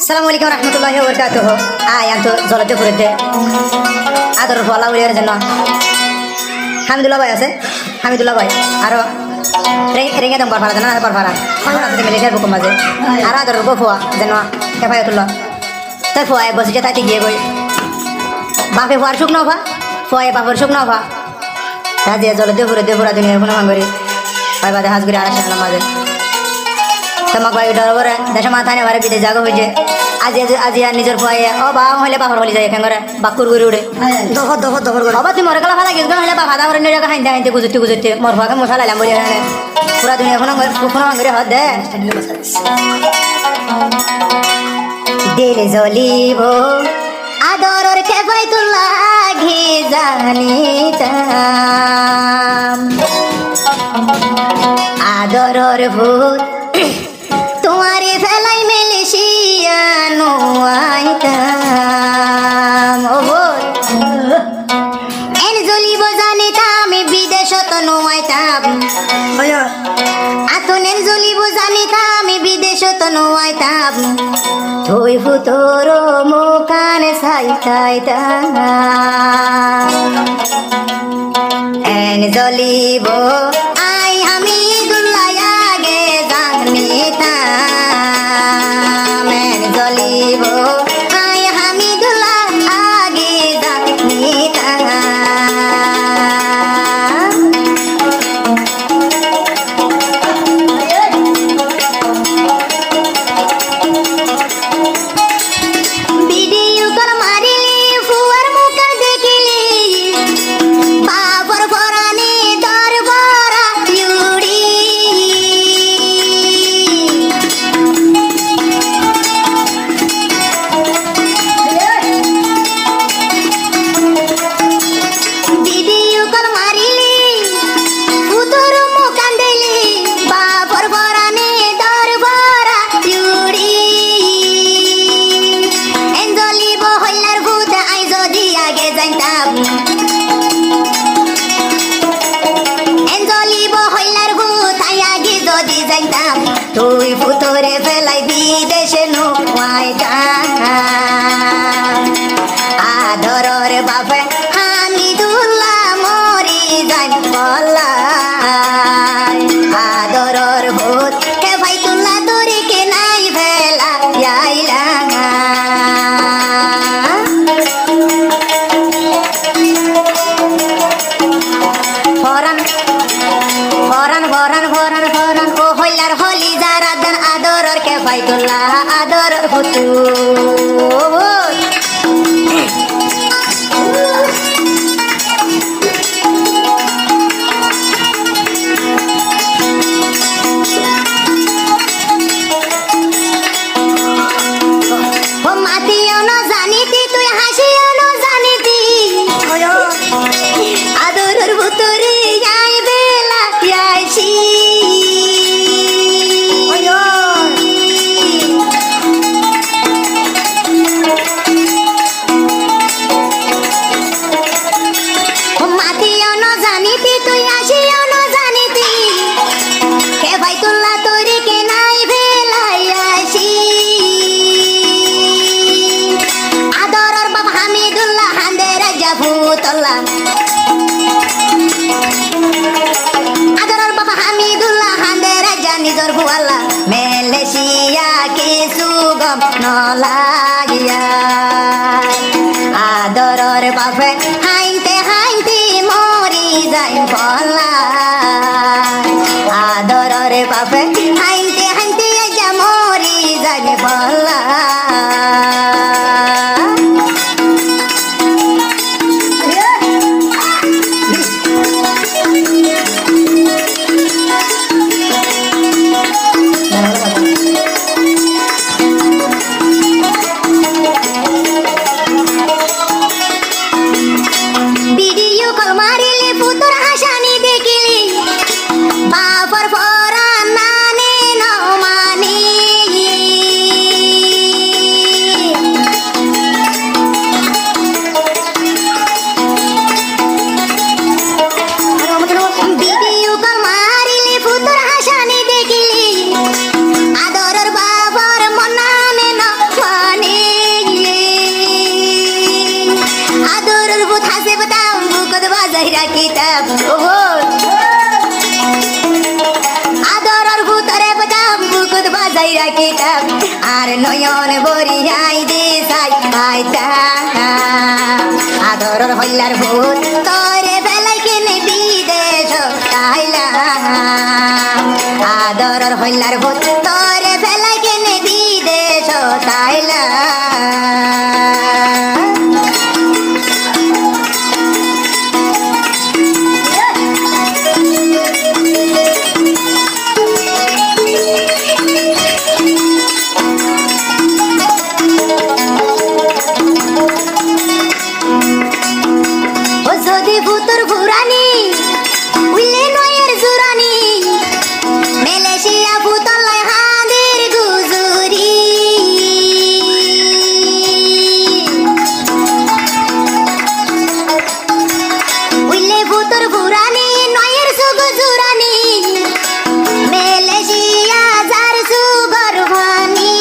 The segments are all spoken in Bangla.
আসসালামু আলাইকুম রহমতুল্লাহি ওয়া বারাকাতুহু। আয়ান্ত জলতে ফুরতে আদর ফলা উড়িয়ার জন্য হামিদুল্লাহ ভাই আছে, হামিদুল্লাহ ভাই আরো রেঙ্গে দম পারফারা জানা পারফারা আছে মিলিটার বুকুম মাঝে আর আদর বফুয়া যেন হেফায়তুল্লাহ তাই ফুয়ায় বসে তাইতে গিয়ে গই বাপে ফুয়ার শুকনো ভা ফুয়ায় বাপের শুকনো ভা রাজিয়া জলতে ফুরতে ফুরা দুনিয়ার কোনো মাঙ্গরি ভাই বাদে হাজ করে আর আসে না মাঝে তোমাক ভাই ডর দেশে মাথা নেই বারে বিদে জাগো হয়েছে আজি আজি আর নিজের ভয়ে ও বা হইলে বাপর হলি যায় এখান করে বাকুর করে উড়ে দফর দফর দফর করে অবা তুই মরে গেলা ভালো গেছ হইলে বাপ হাদা করে নিয়ে হাইতে হাইতে গুজুতে গুজুতে মোর ভাগে মশা লাইলাম বলি এখানে পুরা দুনিয়া কোনো করে হদ দে দিল জ্বলিব আদরের কেফায়তুল্লাহ ঘি জানিতাম আদরের ভূত তোমারে ফেলাই মেলেশিয়ানো আইতাম ও এন জ্বলিব জানিতাম বিদেশত নোয়াইতাম আতনেন জ্বলিব জানিতাম বিদেশত নোয়াইতাম থই ফুতর মুখান সাইতাইতাম এন জ্বলিব আই আমি দুল্লায়াগে জানিতাম এন জ্বলিব আই হামিদুল্লাহ আগে জানিতাম ভিডিও কল মারিলি ফুয়ার মুখ দেখিলি বাবর ফরানি দরবারা ইউড়ি ভিডিও কল মারিলি ফুতর মুখ দেলি বাবর ফরানি দরবারা ইউড়ি এন জ্বলিব হইলার ভূত আই যদি আগে যাইতাম এন জ্বলিব হইলার ভূত আই আগে যদি যাইতাম তুই ফুতরে ফেলাই বিদেশে নোয়াইতাম আদরের বাপে হামিদুল্লাহ মরি যাই বলাই আদরের ভূত হে ভাইতুল্লাহ তোরে কে নাই ফেলা যাইলা ফরান ফরান ফরান ফরান ফরান ও হইলার হলি যারা দেন আদরের কে ভাইতুল্লাহ আদরের ভূতু ও মাতিও ন জানিতি তুই হাসিও ন জানিতি আদরের ভূতরে যাই বেলা যাইছি মাতিও ন জানিতি তুই হাসিও ন জানিতি কে ভাইতুল্লাহ তোরে কে নাই বেলাই আসি আদরের বাপ হামিদুল্লাহ হান্দে রাজা ভূতুল্লাহ আদরের বাপ হামিদুল্লাহ হান্দে রাজা নিজর ভুয়াল্লাহ মেলেশিয়া কিছু গম নলাগিয়া আদরের বাপে হাইতে হাইতে মরি যাই বলা আদরের বাপে হাইতে হাইতে যা মরি যাই বলা ভিডিও কল মারিলি ফুতুর হাসানি দেখিলি বাপর ফরা নানে ন মানি ও আদরর ভূতরে বাজাম বুকুত বাজাই রাখিতাম আর নয়ন বরিয়াই দিছাই পাইতা আদরর হইলার ভূত তোরে বেলাই কিনে বিদেশ তাইলা আদরর হইলার ভূত তোরে বেলাই কিনে বিদেশ তাইলা যদি ভূতর ভুরানি উইলে নয়ের জুরানি মালয়েশিয়া ভূতলাই হাদের গুজুরি উইলে ভূতর ভুরানি নয়ের সুগু জুরানি মালয়েশিয়া যার সুগর ভানি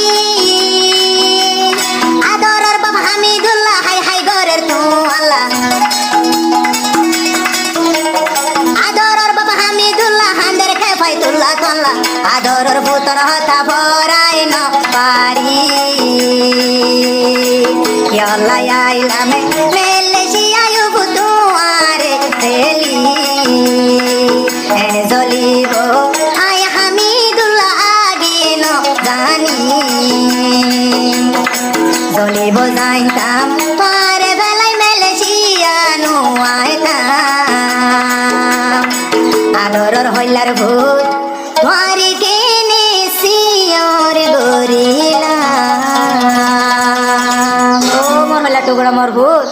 আদরর বাবা হামিদুল্লাহ হাই হাই গরের তো আল্লাহ আদরর ভূতর হতা ভরাই ন পারি ইয়াল্লাই আইলামে মালয়েশিয়ায় ভূতুয়ারে তেলি এনে জ্বলিব আই হামিদুল্লাহ আগিন জানি জ্বলিব যাইতাম পারে বেলাই মালয়েশিয়া নো আইতাম আদরর হইলার ভূত তোমারি কেনে সিয়র গরিলা ও মোর হইলা টুকরা মোর ভূত